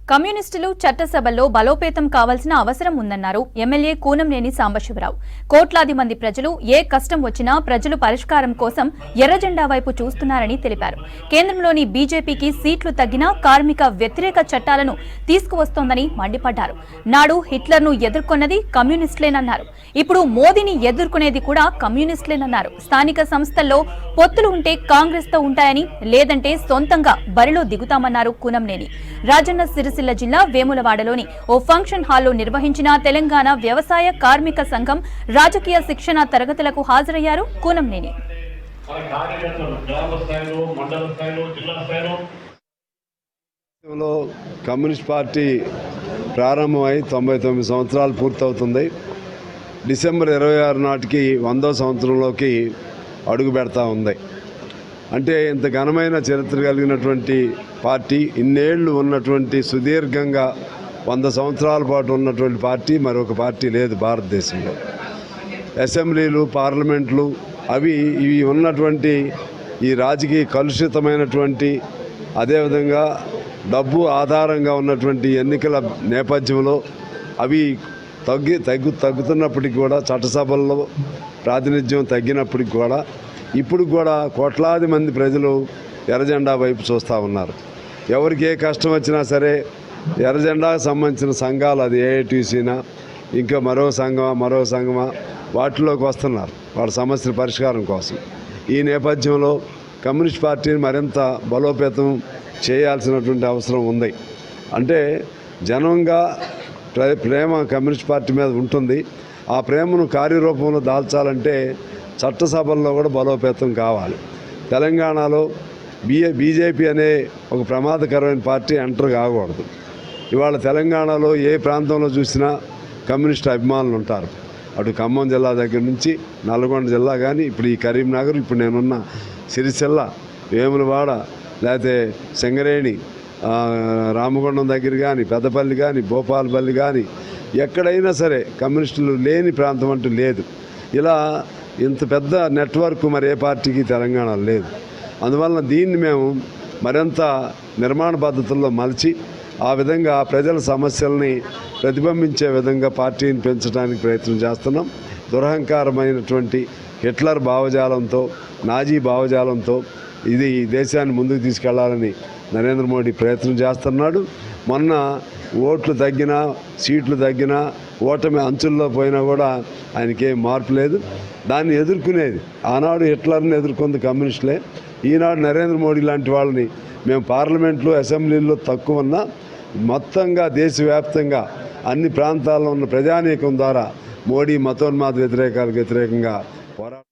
కమ్యూనిస్టులు చట్టసభల్లో బలోపేతం కావాల్సిన అవసరం ఉందన్నారు ఎమ్మెల్యే కూనంనేని సాంబశివరావు. కోట్లాది మంది ప్రజలు ఏ కష్టం వచ్చినా ప్రజలు పరిష్కారం కోసం ఎర్రజెండా వైపు చూస్తున్నారని తెలిపారు. కేంద్రంలోని బీజేపీకి సీట్లు తగ్గినా కార్మిక వ్యతిరేక చట్టాలను తీసుకువస్తోందని మండిపడ్డారు. నాడు హిట్లర్ను ఎదుర్కొన్నది కమ్యూనిస్టులేనన్నారు. ఇప్పుడు మోదీని ఎదుర్కొనేది కూడా కమ్యూనిస్టులేనన్నారు. స్థానిక సంస్థల్లో పొత్తులు ఉంటే కాంగ్రెస్ తో ఉంటాయని, లేదంటే సొంతంగా బరిలో దిగుతామన్నారు కూనంనేని. రాజన్న సిరిసిల్ల జిల్లా వేములవాడలోని ఓ ఫంక్షన్ హాల్లో నిర్వహించిన తెలంగాణ వ్యవసాయ కార్మిక సంఘం రాజకీయ శిక్షణ తరగతులకు హాజరయ్యారు కూనంనేని. కమ్యూనిస్ట్ పార్టీ ప్రారంభమై 99 సంవత్సరాలు పూర్తవుతుంది. డిసెంబర్ 26 నాటికి 100వ సంవత్సరంలోకి అడుగు పెడతా ఉంది. అంటే ఇంత ఘనమైన చరిత్ర కలిగినటువంటి పార్టీ, ఇన్నేళ్లు ఉన్నటువంటి సుదీర్ఘంగా 100 సంవత్సరాల పాటు ఉన్నటువంటి పార్టీ మరొక పార్టీ లేదు భారతదేశంలో. అసెంబ్లీలు, పార్లమెంట్లు ఇవి ఉన్నటువంటి ఈ రాజకీయ కలుషితమైనటువంటి, అదేవిధంగా డబ్బు ఆధారంగా ఉన్నటువంటి ఎన్నికల నేపథ్యంలో అవి తగ్గుతున్నప్పటికీ కూడా, చట్టసభల్లో ప్రాతినిధ్యం తగ్గినప్పటికి కూడా ఇప్పుడు కూడా కోట్లాది మంది ప్రజలు ఎర్రజెండా వైపు చూస్తూ ఉన్నారు. ఎవరికి ఏ కష్టం వచ్చినా సరే ఎర్రజెండాకు సంబంధించిన సంఘాలు, అది ఏఐటీసీనా ఇంకా మరో సంఘమా వాటిలోకి వస్తున్నారు వాళ్ళ సమస్యల పరిష్కారం కోసం. ఈ నేపథ్యంలో కమ్యూనిస్ట్ పార్టీని మరింత బలోపేతం చేయాల్సినటువంటి అవసరం ఉంది. అంటే జనంగా ప్రేమ కమ్యూనిస్ట్ పార్టీ మీద ఉంటుంది. ఆ ప్రేమను కార్యరూపంలో దాల్చాలంటే చట్టసభల్లో కూడా బలోపేతం కావాలి. తెలంగాణలో బీజేపీ అనే ఒక ప్రమాదకరమైన పార్టీ ఎంటర్ కాకూడదు. ఇవాళ తెలంగాణలో ఏ ప్రాంతంలో చూసినా కమ్యూనిస్ట్ అభిమానులు ఉంటారు. అటు ఖమ్మం జిల్లా దగ్గర నుంచి నల్గొండ జిల్లా కానీ, ఇప్పుడు ఈ కరీంనగర్, ఇప్పుడు నేనున్న సిరిసిల్ల, వేములవాడ, లేకపోతే సింగరేణి, రామగుండం దగ్గర కానీ, పెద్దపల్లి కానీ, భూపాలపల్లి కానీ, ఎక్కడైనా సరే కమ్యూనిస్టులు లేని ప్రాంతం అంటూ లేదు. ఇలా ఇంత పెద్ద నెట్వర్క్ మరి ఏ పార్టీకి తెలంగాణలో లేదు. అందువలన దీన్ని మేము మరింత నిర్మాణ పద్ధతుల్లో మలిచి ఆ విధంగా ప్రజల సమస్యల్ని ప్రతిబింబించే విధంగా పార్టీని పెంచడానికి ప్రయత్నం చేస్తున్నాం. దురహంకారమైనటువంటి హిట్లర్ భావజాలంతో, నాజీ భావజాలంతో ఇది దేశాన్ని ముందుకు తీసుకెళ్లాలని నరేంద్ర మోడీ ప్రయత్నం చేస్తున్నాడు. మొన్న ఓట్లు తగ్గినా, సీట్లు తగ్గినా, ఓటమి అంచుల్లో పోయినా కూడా ఆయనకేం మార్పు లేదు. దాన్ని ఎదుర్కొనేది ఆనాడు హిట్లర్ని ఎదుర్కొంది కమ్యూనిస్టులే. ఈనాడు నరేంద్ర మోడీ లాంటి వాళ్ళని మేము పార్లమెంట్లో, అసెంబ్లీల్లో తక్కువ ఉన్నా మొత్తంగా దేశవ్యాప్తంగా అన్ని ప్రాంతాల్లో ఉన్న ప్రజానీకం ద్వారా మోడీ మతోన్మాద వ్యతిరేకంగా పోరాడు.